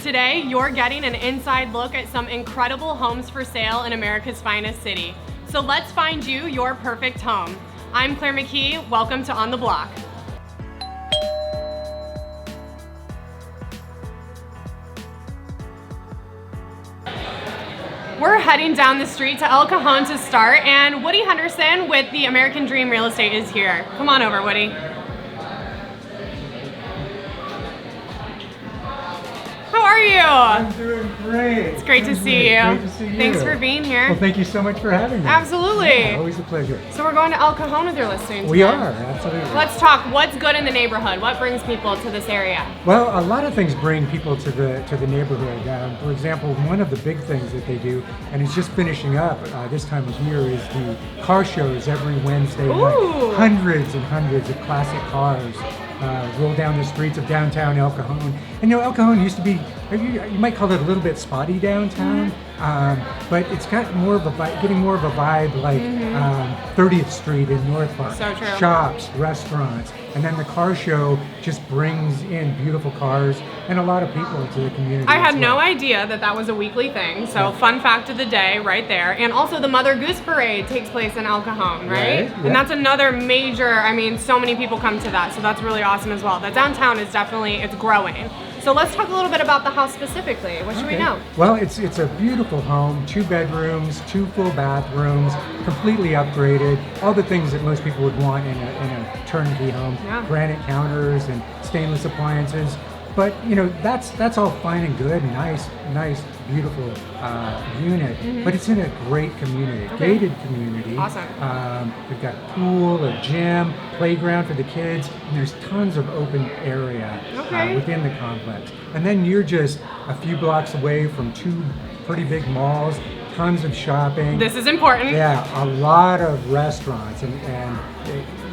today, you're getting an inside look at some incredible homes for sale in America's finest city. So let's find you your perfect home. I'm Claire McKee, welcome to On the Block. We're heading down the street to El Cajon to start, and Woody Henderson with the American Dream Real Estate is here. Come on over, Woody. How are you? I'm doing great. It's great to see you. Great to see you. Thanks for being here. Well, thank you so much for having me. Absolutely. Yeah, always a pleasure. So we're going to El Cajon with your listing We today. are, absolutely. Let's talk. What's good in the neighborhood? What brings people to this area? Well, a lot of things bring people to the neighborhood. For example, one of the big things that they do, and it's just finishing up this time of year, is the car shows every Wednesday Ooh. night. Hundreds and hundreds of classic cars roll down the streets of downtown El Cajon. And you know, El Cajon used to be, you might call it a little bit spotty downtown, but it's got more of a vibe, getting more of a vibe like 30th Street in North Park. So true. Shops, restaurants, and then the car show just brings in beautiful cars and a lot of people to the community. I had as no well. idea that that was a weekly thing. So fun fact of the day right there. And also the Mother Goose Parade takes place in El Cajon, right? Right, yeah. And that's another major, I mean, so many people come to that. So that's really awesome as well. The downtown is definitely, it's growing. So let's talk a little bit about the house specifically. What should we know? Well, it's a beautiful home, 2 bedrooms, 2 full bathrooms, completely upgraded, all the things that most people would want in a turnkey home. Yeah. Granite counters and stainless appliances. But you know, that's all fine and good, nice, beautiful unit. But it's in a great community, gated community. Awesome. We've got a pool, a gym, playground for the kids, and there's tons of open area within the complex. And then you're just a few blocks away from 2 pretty big malls, tons of shopping. This is important. Yeah, a lot of restaurants, and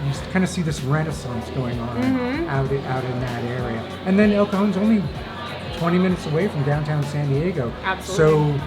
you kind of see this renaissance going on out in that area. And then El Cajon's only 20 minutes away from downtown San Diego. Absolutely. So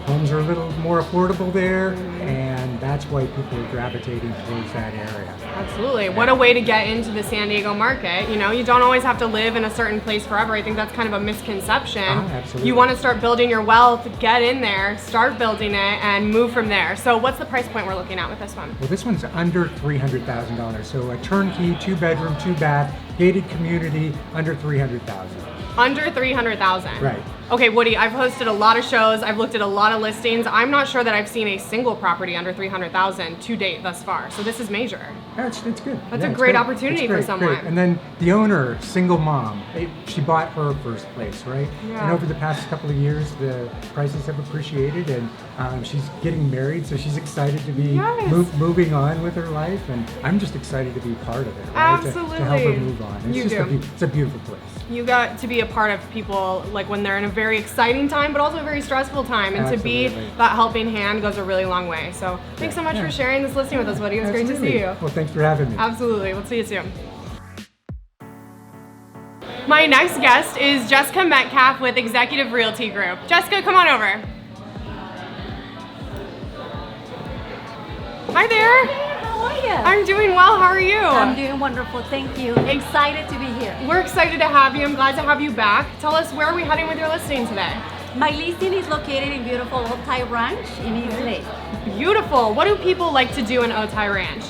homes are a little more affordable there, and that's why people are gravitating towards that area. Absolutely. What a way to get into the San Diego market. You know, you don't always have to live in a certain place forever. I think that's kind of a misconception. Absolutely. You want to start building your wealth, get in there, start building it, and move from there. So what's the price point we're looking at with this one? Well, this one's under $300,000. So a turnkey, 2 bedroom, 2 bath, gated community, under $300,000. Under 300,000. Right. Okay, Woody, I've hosted a lot of shows. I've looked at a lot of listings. I'm not sure that I've seen a single property under 300,000 to date thus far. So this is major. It's good. That's Yeah, a it's great opportunity It's for great, someone. great. And then the owner, single mom, she bought her first place, right? Yeah. And over the past couple of years, the prices have appreciated, and she's getting married, so she's excited to be moving on with her life, and I'm just excited to be part of it, right? Absolutely. To help her move on. It's a beautiful place. You got to be a part of people like when they're in a very exciting time, but also a very stressful time. And to be that helping hand goes a really long way. So thanks so much for sharing this listing with us, Woody. It was great to see you. Well, thanks for having me. Absolutely. We'll see you soon. My next guest is Jessica Metcalf with Executive Realty Group. Jessica, come on over. Hi there. How are you? I'm doing well. How are you? I'm doing wonderful. Thank you. Excited to be here. We're excited to have you. I'm glad to have you back. Tell us, where are we heading with your listing today? My listing is located in beautiful Otay Ranch in East Lake. Beautiful. What do people like to do in Otay Ranch?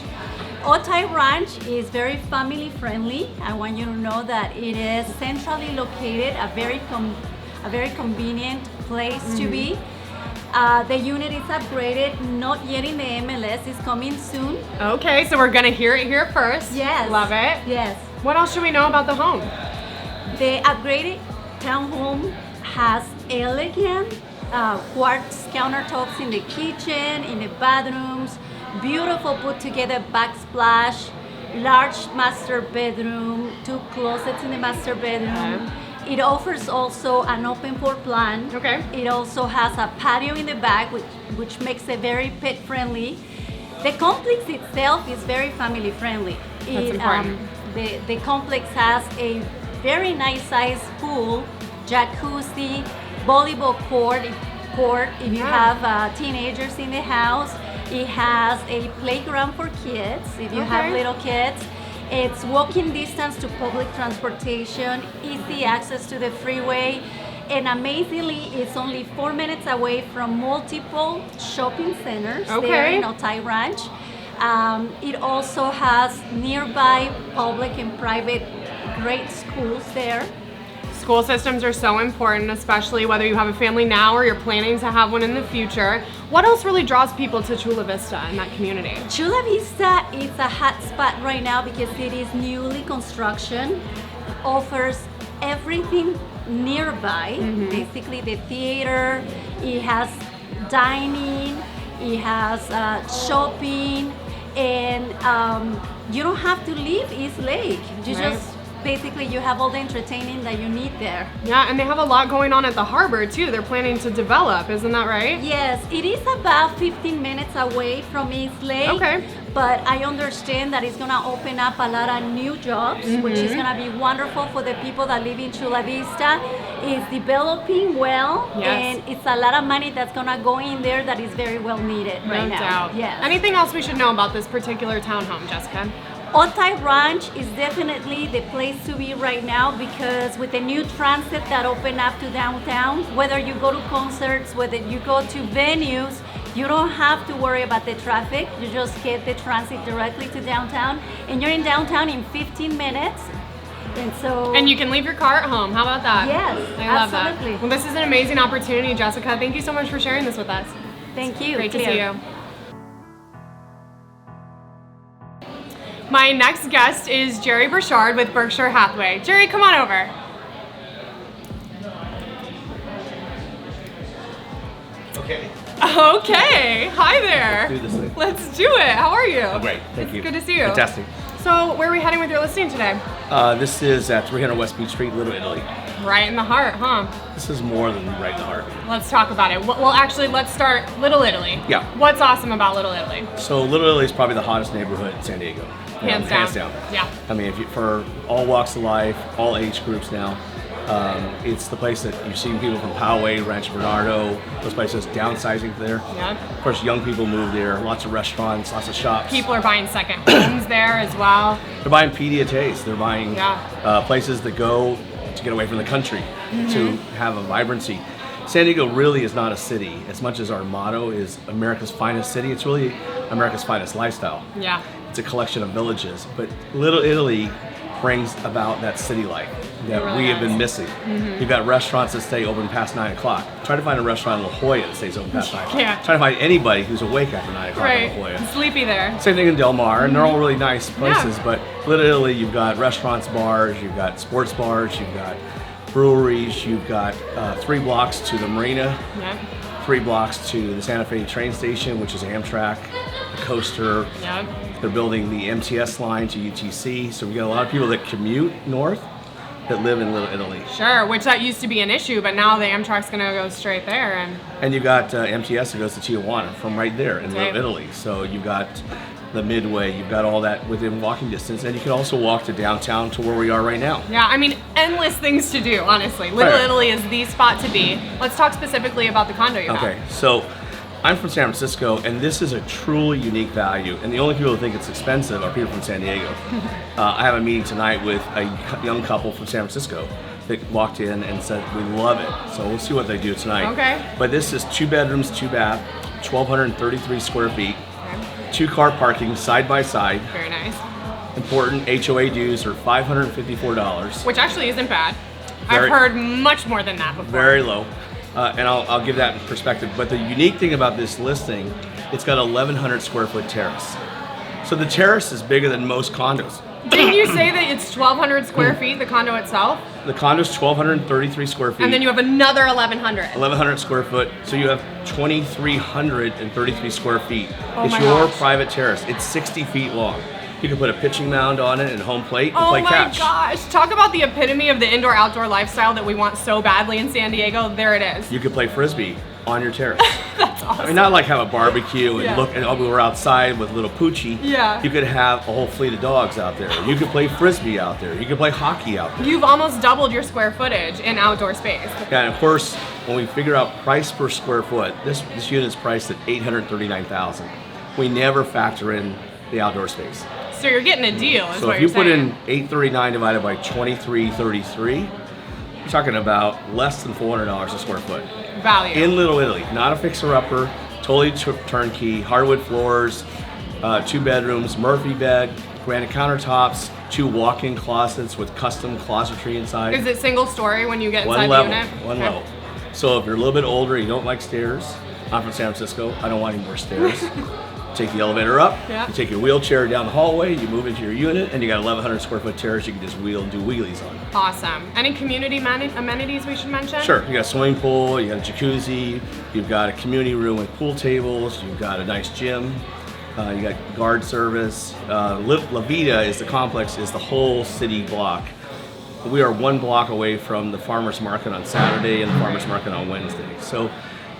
Otay Ranch is very family friendly. I want you to know that it is centrally located, a very convenient place to be. The unit is upgraded, not yet in the MLS, it's coming soon. Okay, so we're gonna hear it here first. Yes. Love it. Yes. What else should we know about the home? The upgraded townhome has elegant quartz countertops in the kitchen, in the bathrooms, beautiful put together backsplash, large master bedroom, 2 closets in the master bedroom. It offers also an open floor plan. Okay. It also has a patio in the back, which makes it very pet friendly. The complex itself is very family friendly. That's important. The complex has a very nice sized pool, jacuzzi, volleyball court if you have teenagers in the house. It has a playground for kids if you have little kids. It's walking distance to public transportation, easy access to the freeway. And amazingly, it's only 4 minutes away from multiple shopping centers there Okay. in Otay Ranch. It also has nearby public and private great schools there. School systems are so important, especially whether you have a family now or you're planning to have one in the future. What else really draws people to Chula Vista in that community? Chula Vista is a hot spot right now because it is newly construction, offers everything nearby, basically the theater, it has dining, it has shopping, and you don't have to leave East Lake. You Right. just basically you have all the entertaining that you need there. Yeah, and they have a lot going on at the harbor too. They're planning to develop, isn't that right? Yes, it is about 15 minutes away from East Lake. Okay. But I understand that it's gonna open up a lot of new jobs, which is gonna be wonderful for the people that live in Chula Vista. It's developing well, Yes. and it's a lot of money that's gonna go in there that is very well needed right No now. doubt. Yes. Anything else we should know about this particular townhome, Jessica? Otay Ranch is definitely the place to be right now because with the new transit that opened up to downtown, whether you go to concerts, whether you go to venues, you don't have to worry about the traffic. You just get the transit directly to downtown, and you're in downtown in 15 minutes. And so, And you can leave your car at home. How about that? Yes, I love absolutely. that. Well, this is an amazing opportunity, Jessica. Thank you so much for sharing this with us. thank you. Great to Cleo. see you. My next guest is Jerry Burchard with Berkshire Hathaway. Jerry, come on over. Okay. Okay, hi there. Let's do this thing. Let's do it. How are you? Great, thank you. Good to see you. Fantastic. So, where are we heading with your listing today? This is at 300 West Beach Street, Little Italy. Right in the heart, huh? This is more than right in the heart. Let's talk about it. Well, actually, let's start Little Italy. Yeah. What's awesome about Little Italy? So Little Italy is probably the hottest neighborhood in San Diego. Hands down. Yeah. I mean, if you, for all walks of life, all age groups now, it's the place that you've seen people from Poway, Rancho Bernardo, those places downsizing there. Yeah. Of course, young people move there. Lots of restaurants, lots of shops. People are buying second homes there as well. They're buying PDAs. They're buying Yeah. places that go to get away from the country, to have a vibrancy. San Diego really is not a city. As much as our motto is America's finest city, it's really America's finest lifestyle. Yeah. It's a collection of villages, but Little Italy brings about that city life that really we have been does. missing. You've got restaurants that stay open past 9 o'clock. Try to find a restaurant in La Jolla that stays open past 9 o'clock. Yeah. Try to find anybody who's awake after 9 o'clock Right. in La Jolla. Sleepy there. Same thing in Del Mar, and they're all really nice places, Yeah. but Little Italy, you've got restaurants, bars, you've got sports bars, you've got breweries, you've got 3 blocks to the marina, Yeah. 3 blocks to the Santa Fe train station, which is Amtrak, the coaster. Yeah. They're building the MTS line to UTC, so we got a lot of people that commute north that live in Little Italy. Sure, which that used to be an issue, but now the Amtrak's gonna go straight there, and And you've got MTS that goes to Tijuana from right there in Right. Little Italy. So you've got the Midway, you've got all that within walking distance, and you can also walk to downtown to where we are right now. yeah, I mean, endless things to do, honestly. Little Right. Italy is the spot to be. Let's talk specifically about the condo you have. Okay, so I'm from San Francisco, and this is a truly unique value, and the only people who think it's expensive are people from San Diego. I have a meeting tonight with a young couple from San Francisco that walked in and said, we love it, so we'll see what they do tonight. Okay. But this is 2 bedrooms, 2 bath, 1,233 square feet, 2-car parking side by side. Very nice. Important HOA dues are $554. Which actually isn't bad. Very- I've heard much more than that before. Very low, and I'll give that in perspective. But the unique thing about this listing, it's got 1,100 square foot terrace. So the terrace is bigger than most condos. Didn't you say that it's 1,200 square feet, the condo itself? The condo's 1,233 square feet. And then you have another 1,100. 1,100 square foot, so you have 2,333 square feet. Oh It's my your gosh. private terrace. It's 60 feet long. You can put a pitching mound on it and home plate and Oh play my catch. gosh. Talk about the epitome of the indoor-outdoor lifestyle that we want so badly in San Diego. There it is. You could play frisbee on your terrace. That's awesome. I mean, not like have a barbecue and Yeah. look, and we were outside with little Poochie. Yeah. You could have a whole fleet of dogs out there. You could play frisbee out there. You could play hockey out there. You've almost doubled your square footage in outdoor space. And of course, when we figure out price per square foot, this unit's priced at $839,000. We never factor in the outdoor space. So you're getting a deal, is So what if you you're put saying. in $839 divided by 2333, you're talking about less than $400 a square foot. Value. In Little Italy, not a fixer-upper, totally turnkey, hardwood floors, 2 bedrooms, Murphy bed, granite countertops, 2 walk-in closets with custom closetry inside. Is it single story when you get One inside level, the unit? one Okay. level. So if you're a little bit older, you don't like stairs, I'm from San Francisco, I don't want any more stairs. Take the elevator up, Yeah. you take your wheelchair down the hallway, you move into your unit, and you got 1,100 square foot terrace you can just wheel and do wheelies on. Awesome. Any community amenities we should mention? Sure, you got a swimming pool, you got a jacuzzi, you've got a community room with pool tables, you've got a nice gym, you got guard service. La Vida is the complex, is the whole city block. We are 1 block away from the farmer's market on Saturday and the farmer's market on Wednesday. So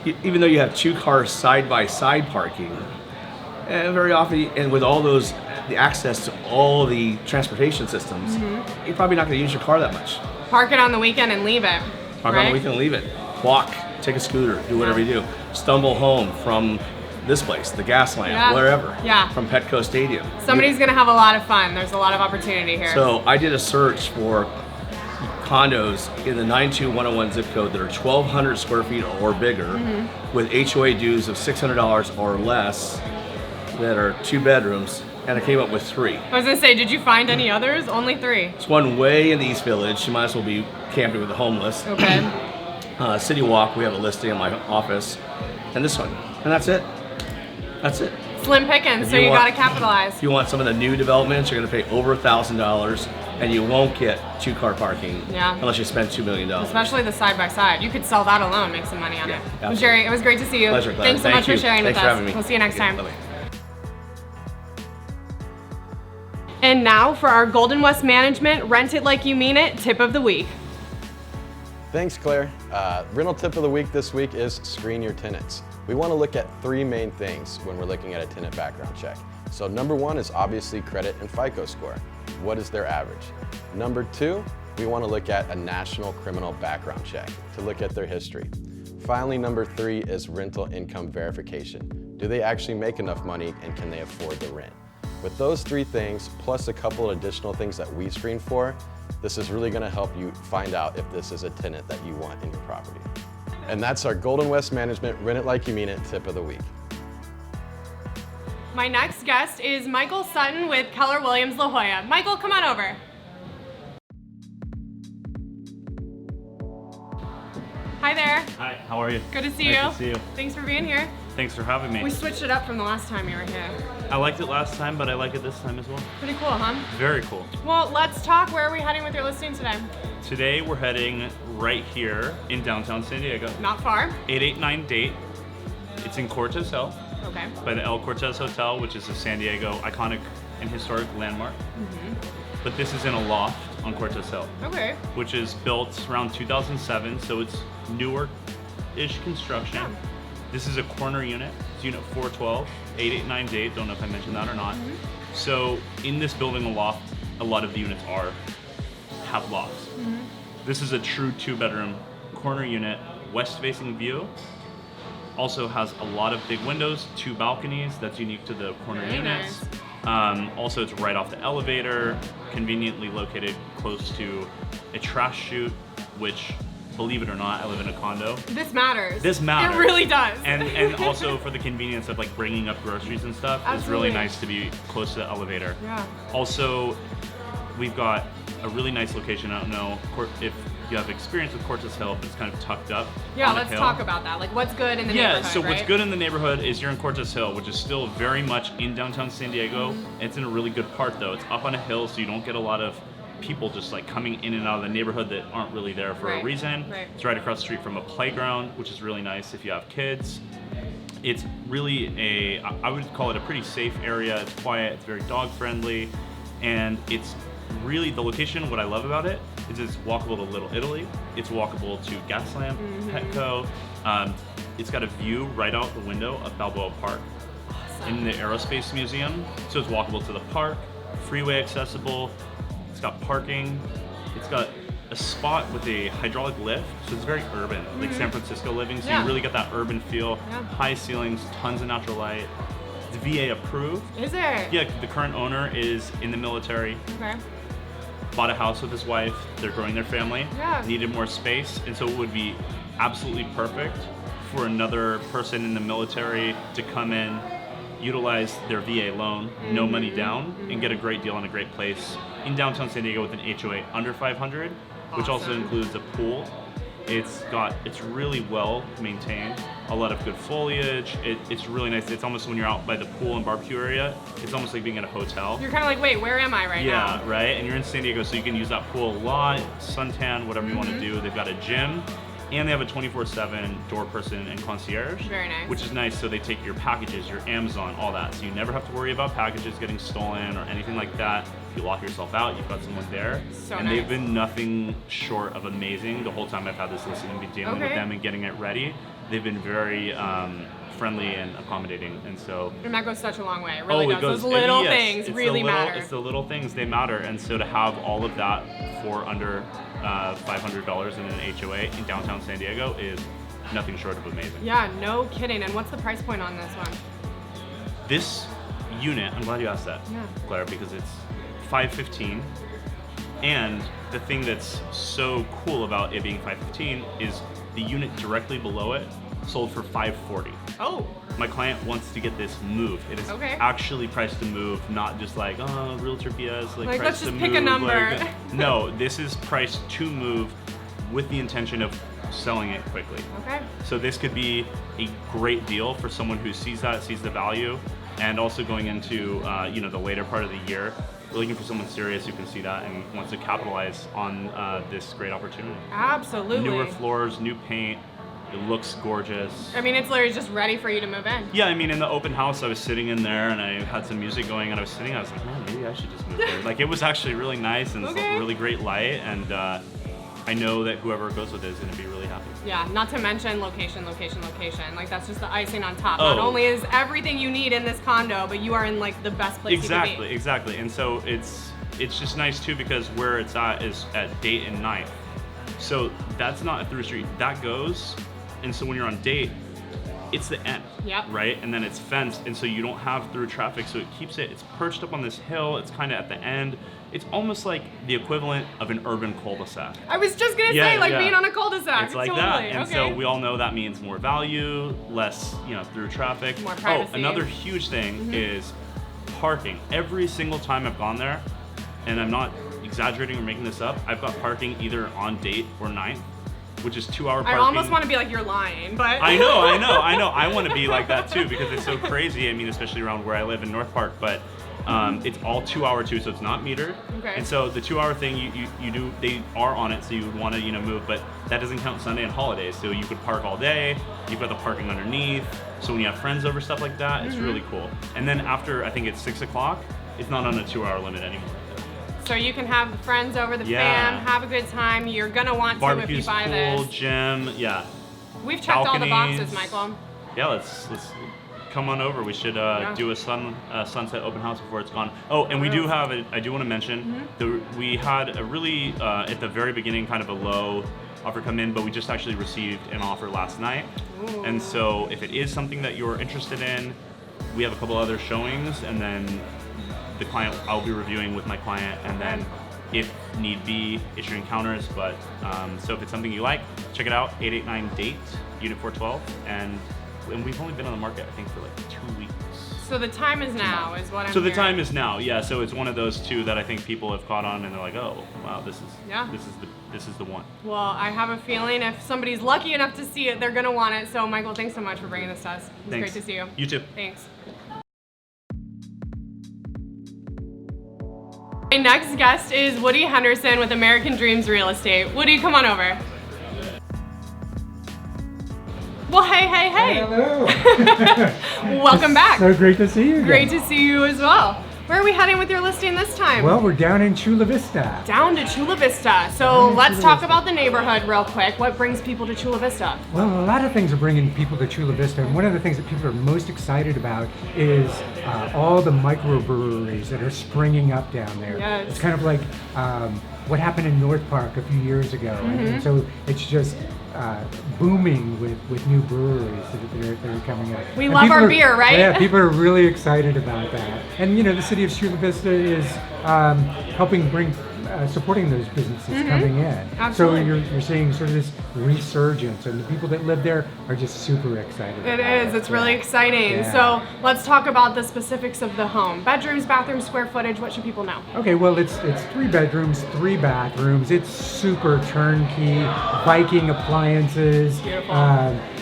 even though you have 2 cars side by side parking, and very often, and with all those, the access to all the transportation systems, you're probably not going to use your car that much. Park it on the weekend and leave it. Park right? on the weekend, leave it. Walk, take a scooter, do whatever you do. Stumble home from this place, the gas lamp, Yeah. wherever. Yeah. From Petco Stadium. Somebody's going to have a lot of fun. There's a lot of opportunity here. So I did a search for condos in the 92101 zip code that are 1,200 square feet or bigger with HOA dues of $600 or less that are 2 bedrooms, and I came up with 3. I was going to say, did you find any others? Only 3. There's one way in the East Village. You might as well be camping with the homeless. Okay. City Walk, we have a listing in my office, and this one, and that's it. That's it. Slim pickings, If so you you want- got to capitalize. If you want some of the new developments, you're going to pay over $1,000, and you won't get 2-car parking Yeah. unless you spend $2 million. Especially the side by side. You could sell that alone, make some money on it. Well, absolutely. Jerry, it was great to see you. Pleasure, Claire. Thanks so Thank much you. for sharing Thanks with for us. having me. We'll see you next time. Bye-bye. And now for our Golden West Management Rent It Like You Mean It tip of the week. Thanks, Claire. Rental tip of the week this week is screen your tenants. We want to look at 3 main things when we're looking at a tenant background check. So number 1 is obviously credit and FICO score. What is their average? Number 2, we want to look at a national criminal background check to look at their history. Finally, number 3 is rental income verification. Do they actually make enough money and can they afford the rent? With those 3 things, plus a couple of additional things that we screen for, this is really going to help you find out if this is a tenant that you want in your property. And that's our Golden West Management Rent It Like You Mean It tip of the week. My next guest is Michael Sutton with Keller Williams La Jolla. Michael, come on over. Hi there. Hi, how are you? Good to see you. Nice to see you. Thanks for being here. Thanks for having me. We switched it up from the last time you were here. I liked it last time, but I like it this time as well. Pretty cool, huh? Very cool. Well, let's talk. Where are we heading with your listing today? Today we're heading right here in downtown San Diego. Not far. 889 Date. It's in Cortez Hill Okay. by the El Cortez Hotel, which is a San Diego iconic and historic landmark. But this is in a loft on Cortez Hill, Okay. which is built around 2007, so it's newer-ish construction. Yeah. This is a corner unit. It's unit 412, 889 Date. Don't know if I mentioned that or not. So in this building, a loft, a lot of the units have lofts. This is a true 2-bedroom corner unit, west-facing view. Also has a lot of big windows, 2 balconies. That's unique to the corner Very units. nice. Also, it's right off the elevator, conveniently located close to a trash chute, which, believe it or not, I live in a condo. This matters. This matters. It really does. And also for the convenience of like bringing up groceries and stuff, it's really Absolutely. nice to be close to the elevator. Yeah. Also, we've got a really nice location. I don't know if you have experience with Cortez Hill, but it's kind of tucked up. Yeah, on a let's hill. talk about that. Like, what's good in the Yeah, neighborhood, so what's right? good in the neighborhood is you're in Cortez Hill, which is still very much in downtown San Diego. It's in a really good part though. It's up on a hill, so you don't get a lot of people just like coming in and out of the neighborhood that aren't really there for Right, a reason. right. It's right across the street from a playground, which is really nice if you have kids. It's really I would call it a pretty safe area. It's quiet, it's very dog friendly, and it's really the location. What I love about it is it's walkable to Little Italy. It's walkable to Gaslamp, Petco. It's got a view right out the window of Balboa Park in the Aerospace Museum. So it's walkable to the park, freeway accessible. It's got parking. It's got a spot with a hydraulic lift, so it's very urban, like San Francisco living. So Yeah. you really get that urban feel. Yeah. High ceilings, tons of natural light. It's VA approved. Is it? Yeah, the current owner is in the military. Okay. bought a house with his wife, they're growing their family, Yeah. needed more space, and so it would be absolutely perfect for another person in the military to come in, utilize their VA loan, no money down, and get a great deal on a great place in downtown San Diego with an HOA under 500, which also Awesome. includes a pool. It's really well maintained, a lot of good foliage. It's really nice. It's almost when you're out by the pool and barbecue area, it's almost like being at a hotel. You're kind of like, wait, where am I right now? Yeah, right. And you're in San Diego, so you can use that pool a lot, suntan, whatever you want to do. They've got a gym, and they have a 24/7 door person and concierge. Very nice. Which is nice. So they take your packages, your Amazon, all that. So you never have to worry about packages getting stolen or anything like that. If you lock yourself out, you've got someone there. So and nice. they've been nothing short of amazing the whole time I've had this listing and been dealing with Okay. them and getting it ready. They've been very friendly and accommodating, and so. And that goes such a long way. It really does. Those and little yes, things it's really the little, matter. It's the little things, they matter. And so to have all of that for under $500 in an HOA in downtown San Diego is nothing short of amazing. Yeah, no kidding. And what's the price point on this one? This unit, I'm glad you asked that, Yeah. Claire, because it's $515. And the thing that's so cool about it being $515 is the unit directly below it sold for $540. Oh, My client wants to get this moved. It is Okay. actually priced to move, not just like, oh, realtor BS, Like, priced let's to just move. pick a number. No, this is priced to move with the intention of selling it quickly. okay. So this could be a great deal for someone who sees that, sees the value, and also going into the later part of the year, we're looking for someone serious who can see that and wants to capitalize on this great opportunity. Absolutely. Newer floors, new paint, it looks gorgeous. I mean, it's literally just ready for you to move in. Yeah, I mean, in the open house, I was sitting in there and I had some music going, and I was like, man, maybe I should just move there. Like, it was actually really nice and it's Okay. really great light, and I know that whoever goes with it is going to be really happy. Yeah, not to mention location. Like, that's just the icing on top. Oh. Not only is everything you need in this condo, but you are in like the best place you can be. Exactly. And so it's just nice too, because where it's at is at Date and 9th. So that's not a through street. That goes, and so when you're on Date, it's the end. Yep. Right? And then it's fenced, and so you don't have through traffic, so it keeps it's perched up on this hill, it's kind of at the end. It's almost like the equivalent of an urban cul-de-sac. I was just gonna Yeah, say, like yeah. being on a cul-de-sac. It's like totally. that, and okay. so we all know that means more value, less, through traffic. More privacy. Oh, another huge thing is parking. Every single time I've gone there, and I'm not exaggerating or making this up, I've got parking either on Date or 9th, which is 2-hour parking. I almost want to be like, you're lying, but I know. I want to be like that too, because it's so crazy. I mean, especially around where I live in North Park, but it's all 2-hour too, so it's not metered. Okay. And so the 2-hour thing, you do, they are on it, so you would want to move, but that doesn't count Sunday and holidays. So you could park all day. You've got the parking underneath. So when you have friends over, stuff like that, it's really cool. And then after, I think it's 6 o'clock, it's not on a 2-hour limit anymore. So you can have the friends over, the Yeah. fam, have a good time. You're gonna want to if you Barbecues, buy pool, this. gym, yeah. We've checked all the balconies. boxes, Michael. Yeah, let's come on over. We should do a sunset open house before it's gone. Oh, and we do have, I do want to mention, we had a really, at the very beginning, kind of a low offer come in, but we just actually received an offer last night. Ooh. And so if it is something that you're interested in, we have a couple other showings, and then the client, I'll be reviewing with my client, and then if need be, issuing counters. But so if it's something you like, check it out, 889 Date, Unit 412, and we've only been on the market, I think, for like 2 weeks. So the time is now, is what I'm So the hearing. time is now, yeah. So it's one of those two that I think people have caught on, and they're like, oh, wow, this is the one. Well, I have a feeling if somebody's lucky enough to see it, they're gonna want it. So Michael, thanks so much for bringing this to us. It's Thanks. great to see you. You too. Thanks. My next guest is Woody Henderson with American Dreams Real Estate. Woody, come on over. Well, hey. Hello. Welcome back. So great to see you again. Great to see you as well. Where are we heading with your listing this time? Well, we're down in Chula Vista. Down to Chula Vista. So let's talk about the neighborhood real quick. What brings people to Chula Vista? Well, a lot of things are bringing people to Chula Vista, and one of the things that people are most excited about is all the microbreweries that are springing up down there. Yes. It's kind of like what happened in North Park a few years ago, and so it's just booming with new breweries that are coming up. We And love people our are- beer, right? Yeah, people are really excited about that. And the city of Chula Vista is helping bring supporting those businesses coming in. Absolutely. So you're seeing sort of this resurgence, and the people that live there are just super excited. It about is. It's really Yeah. exciting. Yeah. So let's talk about the specifics of the home. Bedrooms, bathrooms, square footage. What should people know? Okay, well, it's 3 bedrooms, 3 bathrooms. It's super turnkey, Viking appliances. Beautiful.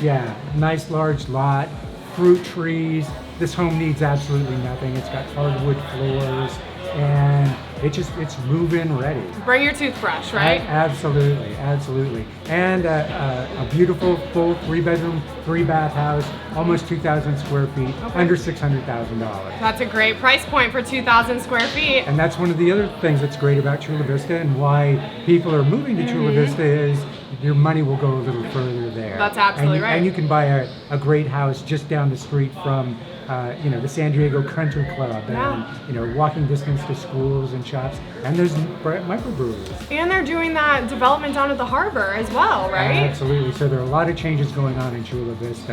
Yeah, nice large lot, fruit trees. This home needs absolutely nothing. It's got hardwood floors, and it's move-in ready. Bring your toothbrush, right? Absolutely, absolutely. And a beautiful full 3-bedroom, 3-bath house, almost 2,000 square feet, under $600,000. That's a great price point for 2,000 square feet. And that's one of the other things that's great about Chula Vista and why people are moving to Chula Vista is your money will go a little further there. That's absolutely and, right. And you can buy a great house just down the street from the San Diego Country Club, Yeah. and walking distance to schools and shops, and there's microbreweries. And they're doing that development down at the harbor as well, right? Absolutely. So there are a lot of changes going on in Chula Vista.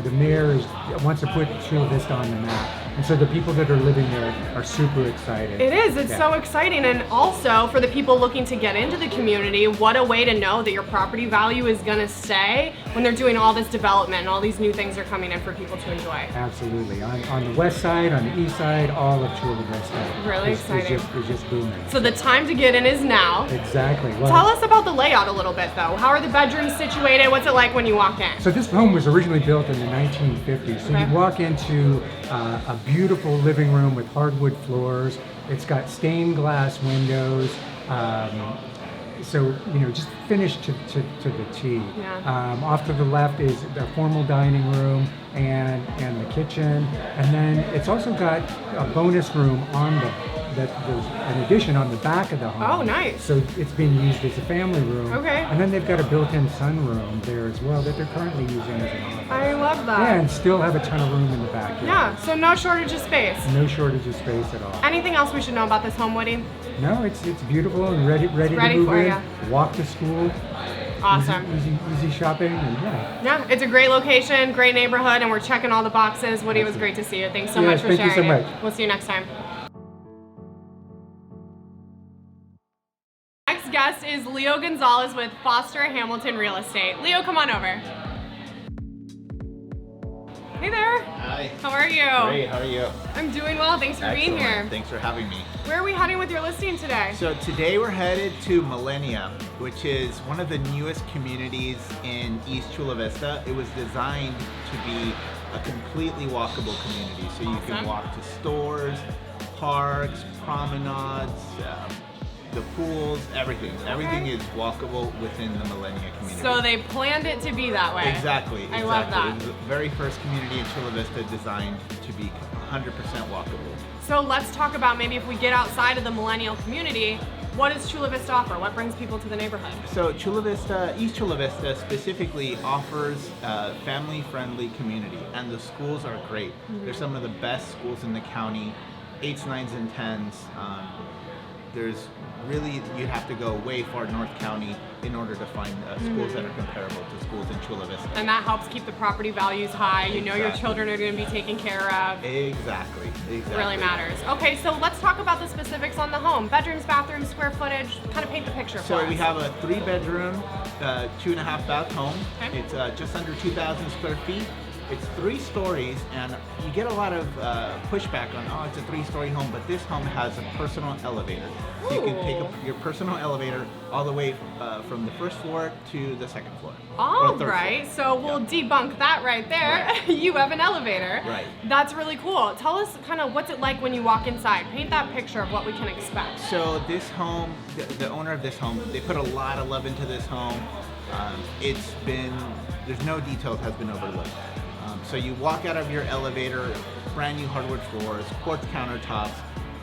The mayor wants to put Chula Vista on the map, and so the people that are living there are super excited. It is. It's Yeah. so exciting. And also for the people looking to get into the community, what a way to know that your property value is going to stay when they're doing all this development and all these new things are coming in for people to enjoy. Absolutely. On the west side, on the east side, all of Chula Vista Really is exciting. just booming. So the time to get in is now. Exactly. Well, Tell us about the layout a little bit though. How are the bedrooms situated? What's it like when you walk in? So this home was originally built in the 1950s. So Okay. you walk into a beautiful living room with hardwood floors. It's got stained glass windows. So just finished to the T. Yeah. Off to the left is a formal dining room and the kitchen, and then it's also got a bonus room on there's an addition on the back of the home. Oh, nice. So it's being used as a family room. Okay. And then they've got a built-in sunroom there as well that they're currently using as an office. I love that. Yeah, and still have a ton of room in the backyard. Yeah, so no shortage of space. No shortage of space at all. Anything else we should know about this home, Woody? No, it's beautiful and ready ready to move for in. ya. Walk to school. Awesome. Easy shopping, and yeah. Yeah, it's a great location, great neighborhood, and we're checking all the boxes. Woody, it was great to see you. Thanks so Yes, much for thank you sharing so it. much. We'll see you next time. Next guest is Leo Gonzalez with Foster Hamilton Real Estate. Leo, come on over. Hey there. Hi. How are you? Great, how are you? I'm doing well. Thanks for being Excellent. here. Thanks for having me. Where are we heading with your listing today? So today we're headed to Millennia, which is one of the newest communities in East Chula Vista. It was designed to be a completely walkable community. So you can Awesome. walk to stores, parks, promenades, the pools, everything. Everything is walkable within the Millennia community. So they planned it to be that way. Exactly. I love that. It was the very first community in Chula Vista designed to be 100% walkable. So let's talk about maybe if we get outside of the millennial community, what does Chula Vista offer? What brings people to the neighborhood? So Chula Vista, East Chula Vista specifically offers a family-friendly community, and the schools are great. They're some of the best schools in the county, 8s, 9s, and 10s. There's really, you have to go way far North County in order to find schools that are comparable to schools in Chula Vista. And that helps keep the property values high. You know your Exactly. children are going to be taken care of. Exactly. It really matters. Okay, so let's talk about the specifics on the home. Bedrooms, bathrooms, square footage. Kind of paint the picture for So us. we have a 3-bedroom, 2.5 bath home. Okay. It's just under 2,000 square feet. It's 3 stories, and you get a lot of pushback on, oh, it's a 3-story home, but this home has a personal elevator. So you can take Ooh. your personal elevator all the way from the first floor to the second floor. All or third right, floor. so we'll debunk that right there. Right. You have an elevator. Right. That's really cool. Tell us kind of what's it like when you walk inside. Paint that picture of what we can expect. So this home, the owner of this home, they put a lot of love into this home. There's no detail that has been overlooked. So you walk out of your elevator, brand new hardwood floors, quartz countertops,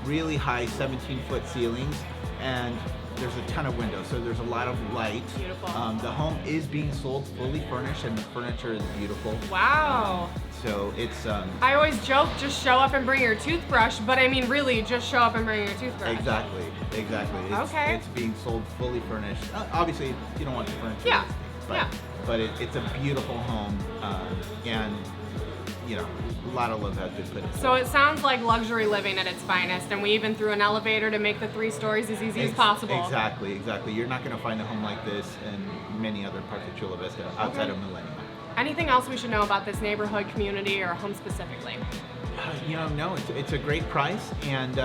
really high 17-foot ceilings, and there's a ton of windows, so there's a lot of light. Beautiful. The home is being sold fully furnished, and the furniture is beautiful. Wow. So it's I always joke, just show up and bring your toothbrush, but I mean really, just show up and bring your toothbrush. exactly. Okay. It's being sold fully furnished. Obviously, you don't want the furniture. Yeah, but, yeah. But it's a beautiful home, and a lot of love has been put into it. So it sounds like luxury living at its finest, and we even threw an elevator to make the 3 stories as easy as possible. Exactly. You're not going to find a home like this in many other parts of Chula Vista outside of Millennium. Anything else we should know about this neighborhood, community, or home specifically? No, it's a great price, and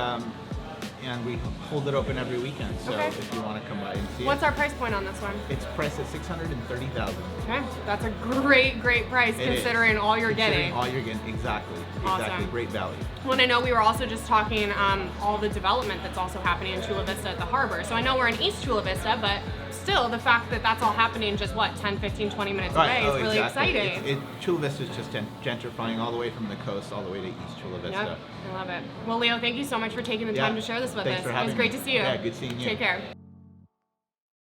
we hold it open every weekend. So Okay. if you want to come by and see What's it, our price point on this one? it's priced at $630,000. Okay, that's a great price It is. considering all you're Considering getting. all you're getting, exactly. Awesome. Great value. Well, and I know we were also just talking all the development that's also happening in Chula Vista at the harbor. So I know we're in East Chula Vista, but still the fact that that's all happening just 10, 15, 20 minutes away is really exciting. Chula Vista is just gentrifying all the way from the coast all the way to East Chula Vista. Yep, I love it. Well, Leo, thank you so much for taking the time to share this with Thanks us. for It having was great me. to see you. Yeah, good seeing you. Take care.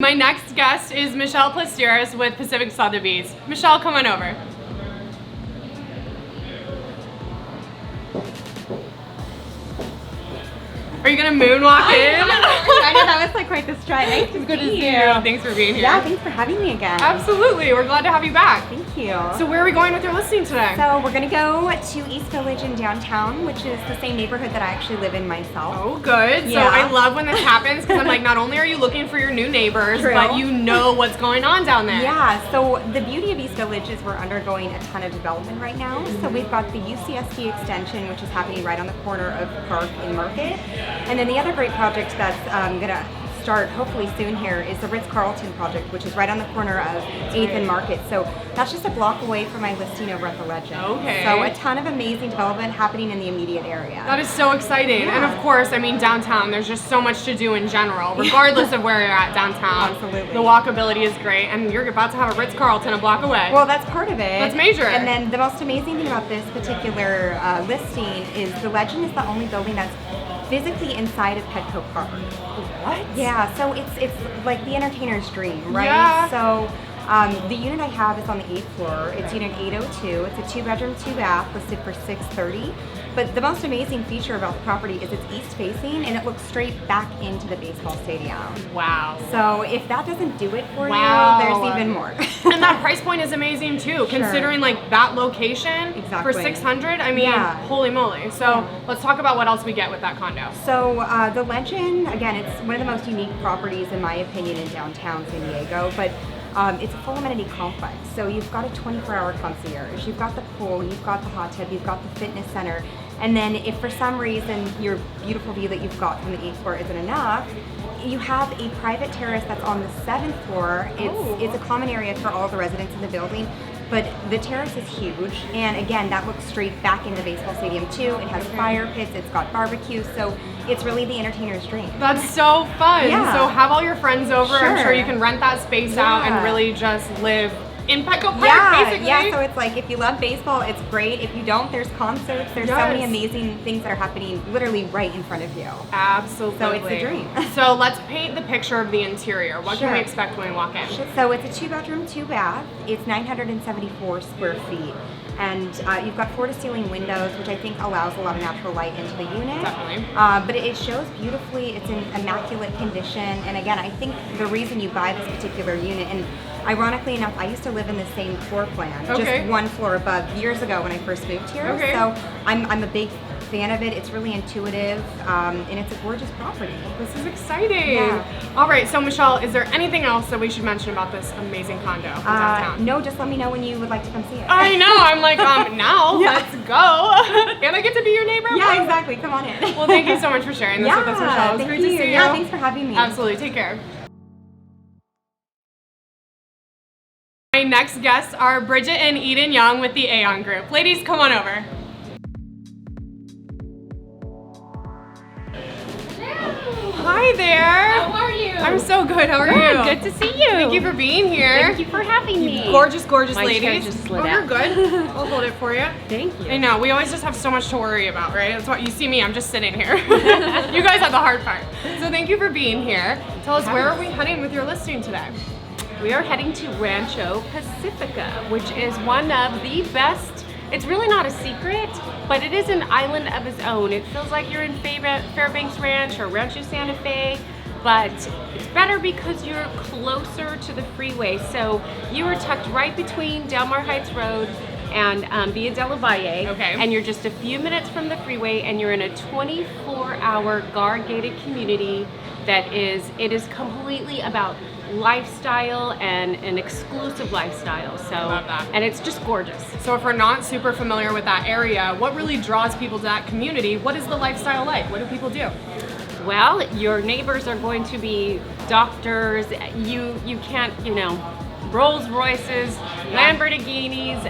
My next guest is Michelle Plasteras with Pacific Sotheby's. Michelle, come on over. Are you gonna moonwalk in? I know, that was like quite the stride. Nice to Good to see see you. you. Thanks for being here. Yeah, thanks for having me again. Absolutely. We're glad to have you back. Thank you. So where are we going with your listing today? So we're gonna go to East Village in downtown, which is the same neighborhood that I actually live in myself. Oh, good. So Yeah. I love when this happens because I'm like, not only are you looking for your new neighbors, True. but you know what's going on down there. Yeah, so the beauty of East Village is we're undergoing a ton of development right now. So we've got the UCSD extension, which is happening right on the corner of Park and Market. And then the other great project that's gonna start hopefully soon here is the Ritz-Carlton project, which is right on the corner of 8th and Market. So that's just a block away from my listing over at the Legend. Okay. So a ton of amazing development happening in the immediate area. That is so exciting. And of course, I mean, downtown, there's just so much to do in general, regardless of where you're at downtown. Absolutely. The walkability is great, and you're about to have a Ritz-Carlton a block away. Well, that's part of it. That's major. And then the most amazing thing about this particular listing is the Legend is the only building that's physically inside of Petco Park. What? Yeah, so it's like the entertainer's dream, right? Yeah. So the unit I have is on the 8th floor. It's unit 802. It's a 2-bedroom, 2-bath, listed for $630. But the most amazing feature about the property is it's east facing and it looks straight back into the baseball stadium. Wow. So if that doesn't do it for Wow. you, there's even more. And that price point is amazing too, considering like that location Exactly. for $600. I mean, Yeah. holy moly. So let's talk about what else we get with that condo. So the Legend, again, it's one of the most unique properties in my opinion in downtown San Diego, but it's a full amenity complex. So you've got a 24-hour concierge, you've got the pool, you've got the hot tub, you've got the fitness center, and then if for some reason your beautiful view that you've got from the 8th floor isn't enough, you have a private terrace that's on the 7th floor. It's a common area for all the residents in the building. But the terrace is huge, and again, that looks straight back into the baseball stadium too. It has fire pits, it's got barbecue, so it's really the entertainer's dream. That's so fun. Yeah. So have all your friends over. I'm sure Sure. you can rent that space out and Yeah. really just live in Petco Park, Yeah, basically. yeah, so it's like if you love baseball, it's great. If you don't, there's concerts, there's so many Yes. amazing things that are happening literally right in front of you. Absolutely. So it's a dream. So let's paint the picture of the interior. What can we Sure. expect when we walk in? So it's a 2-bedroom, 2-bath. It's 974 square feet. And you've got floor-to-ceiling windows, which I think allows a lot of natural light into the unit. Definitely. But it shows beautifully. It's in immaculate condition. And again, I think the reason you buy this particular unit, and ironically enough, I used to live in the same floor plan, Okay. just one floor above, years ago when I first moved here. Okay. So I'm a big fan of it. It's really intuitive, and it's a gorgeous property. This is exciting. Yeah. All right, so Michelle, is there anything else that we should mention about this amazing condo in downtown? No, just let me know when you would like to come see it. I know. I'm like, now, Yeah. let's go. And I get to be your neighbor. Yeah, Woo! exactly. Come on in. Well, thank you so much for sharing this with us, Michelle. It was thank great to see you. Yeah, thanks for having me. Absolutely. Take care. My next guests are Bridget and Eden Young with the Aeon Group. Ladies, come on over. Hi there. How are you? I'm so good. How are you? Good to see you. Thank you for being here. Thank you for having me. Gorgeous, gorgeous My chair ladies. just slid oh, you're out. good. I'll hold it for you. Thank you. I know, we always just have so much to worry about, right? That's why you see me, I'm just sitting here. You guys have the hard part. So thank you for being here. Tell us, where are we heading with your listing today? We are heading to Rancho Pacifica, which is one of the best. It's really not a secret, but it is an island of its own. It feels like you're in Fairbanks Ranch or Rancho Santa Fe, but it's better because you're closer to the freeway. So you are tucked right between Del Mar Heights Road and Via de la Valle. Okay. And you're just a few minutes from the freeway, and you're in a 24-hour guard-gated community that it is completely about lifestyle and an exclusive lifestyle. So, love that. and it's just gorgeous. So if we're not super familiar with that area, what really draws people to that community? What is the lifestyle like? What do people do? Well, your neighbors are going to be doctors. You can't, Rolls Royces, Lamborghinis.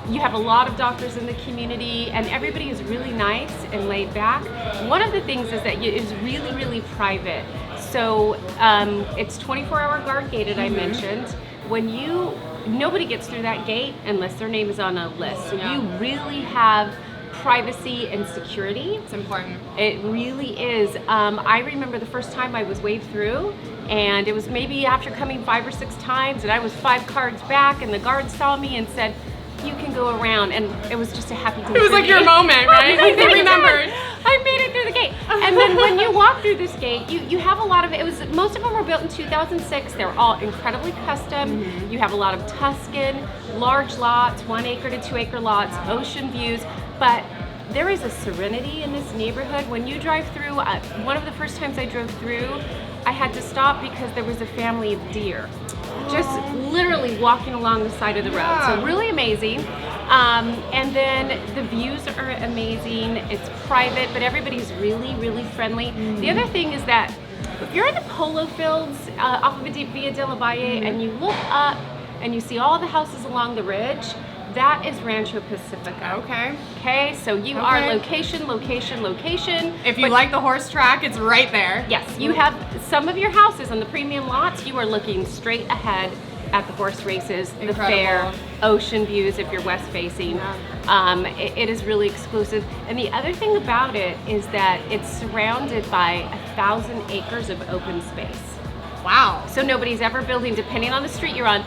You have a lot of doctors in the community, and everybody is really nice and laid back. One of the things is that it is really, really private. So it's 24-hour guard gated, I mentioned. Nobody gets through that gate unless their name is on a list. So you really have privacy and security. It's important. It really is. I remember the first time I was waved through, and it was maybe after coming 5 or 6 times, and I was 5 cards back, and the guard saw me and said, "You can go around," and it was just a happy day. It was like your moment, right? Like they remembered. I made it through the gate. And then when you walk through this gate, you have a lot of most of them were built in 2006. They're all incredibly custom. You have a lot of Tuscan, large lots, 1 acre to 2 acre lots, ocean views, but there is a serenity in this neighborhood. When you drive through, one of the first times I drove through, I had to stop because there was a family of deer just literally walking along the side of the road. So really amazing. And then the views are amazing. It's private, but everybody's really, really friendly. The other thing is that if you're in the polo fields off of Via de la Valle and you look up and you see all the houses along the ridge, that is Rancho Pacifica. Okay, so you are location. If you like the horse track, it's right there. Yes, you have some of your houses on the premium lots, you are looking straight ahead at the horse races, the fair, ocean views if you're west facing. It is really exclusive. And the other thing about it is that it's surrounded by 1,000 acres of open space. Wow. So nobody's ever building, depending on the street you're on.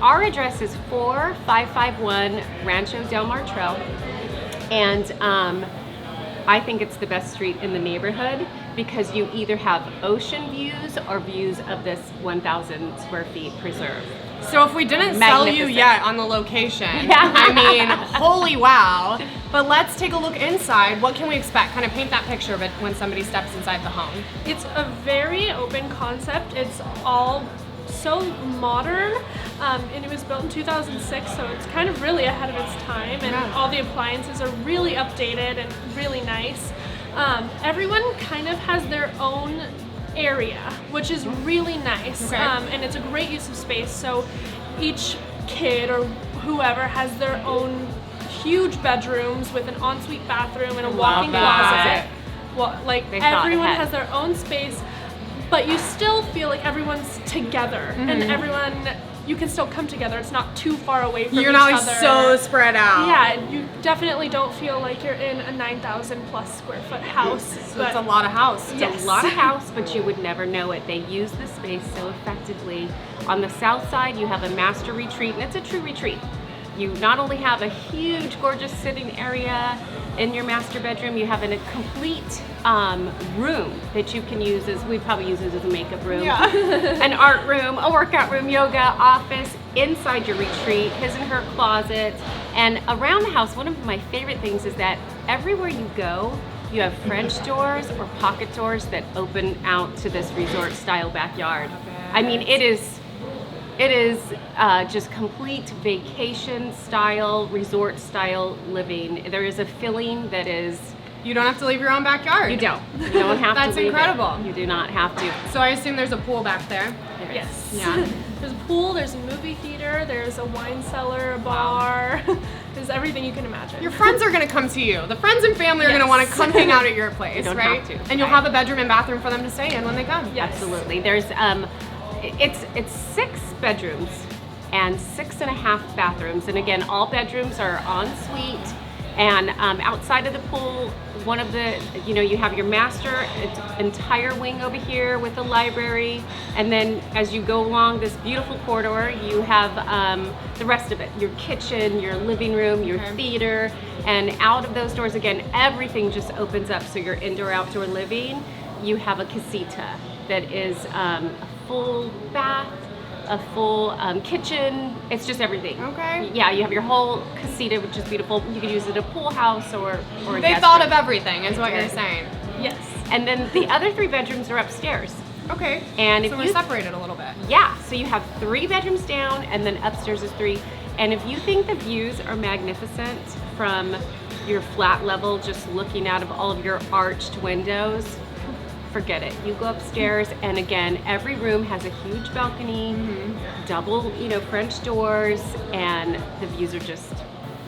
Our address is 4551 Rancho Del Mar Trail. And I think it's the best street in the neighborhood because you either have ocean views or views of this 1,000 square feet preserve. So if we didn't sell you yet on the location, I mean, holy wow. But let's take a look inside. What can we expect? Kind of paint that picture of it when somebody steps inside the home. It's a very open concept. It's all so modern, and it was built in 2006, so it's kind of really ahead of its time, and all the appliances are really updated and really nice. Everyone kind of has their own area, which is really nice, and it's a great use of space. So each kid or whoever has their own huge bedrooms with an ensuite bathroom and a walk-in closet. Well, like everyone has their own space, but you still feel like everyone's together, and you can still come together. It's not too far away from each other. You're not so spread out. Yeah, you definitely don't feel like you're in a 9,000 plus square foot house. So it's a lot of house. It's a lot of house, but you would never know it. They use the space so effectively. On the south side, you have a master retreat, and it's a true retreat. You not only have a huge, gorgeous sitting area in your master bedroom, you have a complete room that you can use we probably use it as a makeup room, an art room, a workout room, yoga, office, inside your retreat, his and her closet. And around the house, one of my favorite things is that everywhere you go, you have French doors or pocket doors that open out to this resort style backyard. I mean, it is just complete vacation style, resort style living. There is a feeling that is... You don't have to leave your own backyard. You don't. You don't have to That's leave incredible. it. You do not have to. So I assume there's a pool back there? Yes. Yeah. There's a pool, there's a movie theater, there's a wine cellar, a bar. There's everything you can imagine. Your friends are going to come to you. The friends and family are going to want to come hang out at your place, You don't right? have to. And you'll have a bedroom and bathroom for them to stay in when they come. Yes. Absolutely. There's it's 6 bedrooms and 6.5 bathrooms, and again, all bedrooms are en suite. And outside of the pool, one of the, you have your master entire wing over here with a library, and then as you go along this beautiful corridor, you have the rest of it, your kitchen, your living room, your theater, and out of those doors, again, everything just opens up. So your indoor-outdoor living, you have a casita that is a full bath, a full kitchen. It's just everything. Okay. Yeah, you have your whole casita, which is beautiful. You could use it a pool house or a They guest thought room. of everything, is what you're saying. Yes. And then the other 3 bedrooms are upstairs. Okay. And so if we're you separated a little bit. Yeah, so you have 3 bedrooms down, and then upstairs is 3. And if you think the views are magnificent from your flat level, just looking out of all of your arched windows, forget it. You go upstairs, and again, every room has a huge balcony, double, French doors, and the views are just,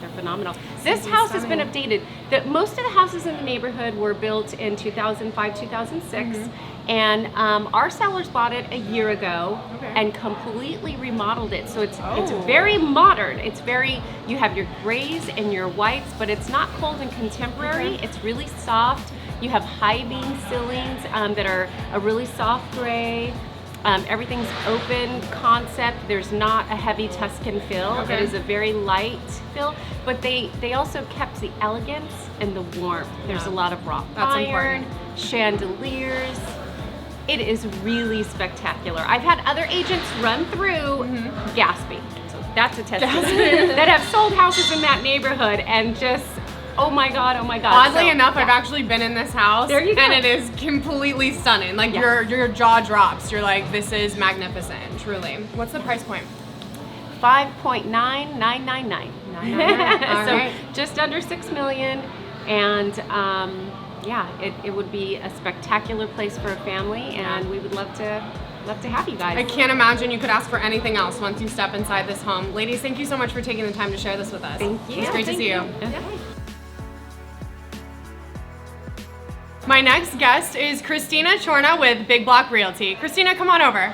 they're phenomenal. This house has been updated. Most of the houses in the neighborhood were built in 2005, 2006, and our sellers bought it a year ago and completely remodeled it. So it's very modern. It's you have your grays and your whites, but it's not cold and contemporary. It's really soft. You have high beam ceilings that are a really soft gray. Everything's open concept. There's not a heavy Tuscan feel. It is a very light feel, but they also kept the elegance and the warmth. There's a lot of wrought iron, chandeliers. It is really spectacular. I've had other agents run through gasping. So that's a testimony that have sold houses in that neighborhood and just, oh my God. Oddly enough, I've actually been in this house. There you go. And it is completely stunning. Like your jaw drops. You're like, this is magnificent, truly. What's the price point? 5.9999. So right. just under 6 million, and it would be a spectacular place for a family, and we would love to have you guys. I can't imagine you could ask for anything else once you step inside this home. Ladies, thank you so much for taking the time to share this with us. Thank you. It's great to see you. Okay. My next guest is Christina Chorna with Big Block Realty. Christina, come on over.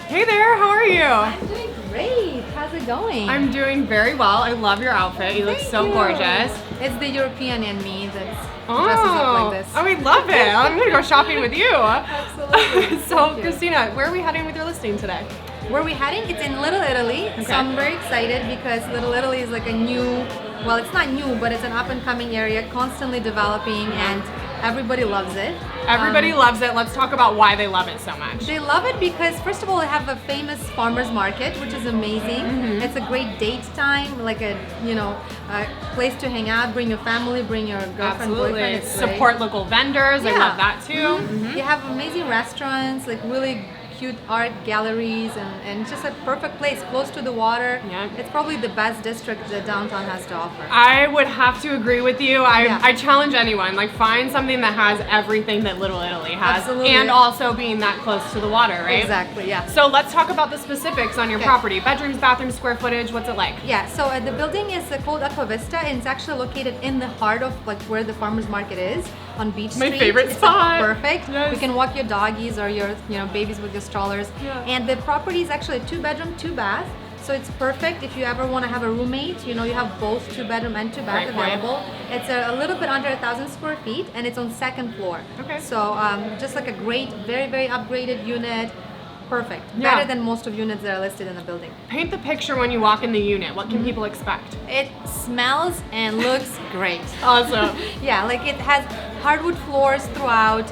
Hey there, how are you? I'm doing great. How's it going? I'm doing very well. I love your outfit. You look so gorgeous. It's the European in me that dresses up like this. Oh, we love it. I'm gonna go shopping with you. Absolutely. So, Christina, where are we heading with your listing today? Where are we heading? It's in Little Italy. So I'm very excited because Little Italy is like a new, well, it's not new, but it's an up and coming area, constantly developing, and everybody loves it. Everybody loves it. Let's talk about why they love it so much. They love it because, first of all, they have a famous farmers market, which is amazing. It's a great date time, like a place to hang out, bring your family, bring your girlfriend, boyfriend. It's Support local vendors. I love that too. You have amazing restaurants, like really cute art galleries, and just a perfect place close to the water. It's probably the best district that downtown has to offer. I would have to agree with you. I challenge anyone, like find something that has everything that Little Italy has. Absolutely. And also being that close to the water, right? Exactly, yeah. So let's talk about the specifics on your property. Bedrooms, bathrooms, square footage, what's it like? Yeah, so the building is called Aqua Vista, and it's actually located in the heart of like where the farmers market is on Beach Street. My favorite It's spot. Perfect. Yes. You can walk your doggies or your babies with your strollers. And the property is actually a 2-bedroom, 2-bath. So it's perfect if you ever want to have a roommate. You have both 2-bedroom and 2-bath available. It's a little bit under 1,000 square feet, and it's on 2nd floor. Okay. So just like a great, very, very upgraded unit. Perfect. Better than most of units that are listed in the building. Paint the picture when you walk in the unit. What can people expect? It smells and looks great. Awesome. Yeah, like it has hardwood floors throughout,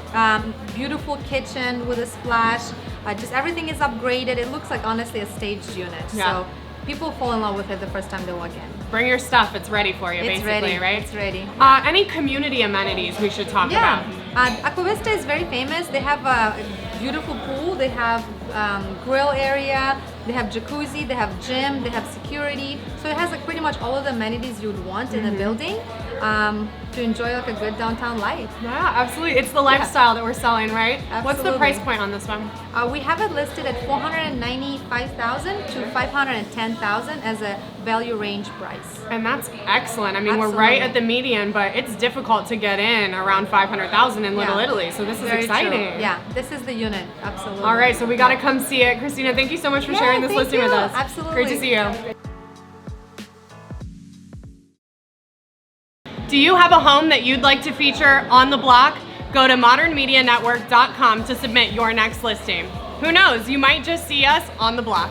beautiful kitchen with a splash. Just everything is upgraded. It looks like honestly a staged unit. So people fall in love with it the first time they walk in. Bring your stuff. It's ready for you, It's basically, ready. right? It's ready. Any community amenities we should talk about? Aqua Vista is very famous. They have a beautiful pool. They have grill area. They have jacuzzi. They have gym. They have security. So it has like pretty much all of the amenities you'd want in a building to enjoy like a good downtown life. Yeah, absolutely. It's the lifestyle that we're selling, right? Absolutely. What's the price point on this one? We have it listed at $495,000 to $510,000 as a value range price. And that's excellent. I mean, we're right at the median, but it's difficult to get in around $500,000 in Little Italy. So this is Very exciting. true. Yeah, this is the unit. Absolutely. All right, so we got to come see it. Christina, thank you so much for sharing this thank listing with you. us. Absolutely. Great to see you. Do you have a home that you'd like to feature on the block? Go to modernmedianetwork.com to submit your next listing. Who knows, you might just see us on the block.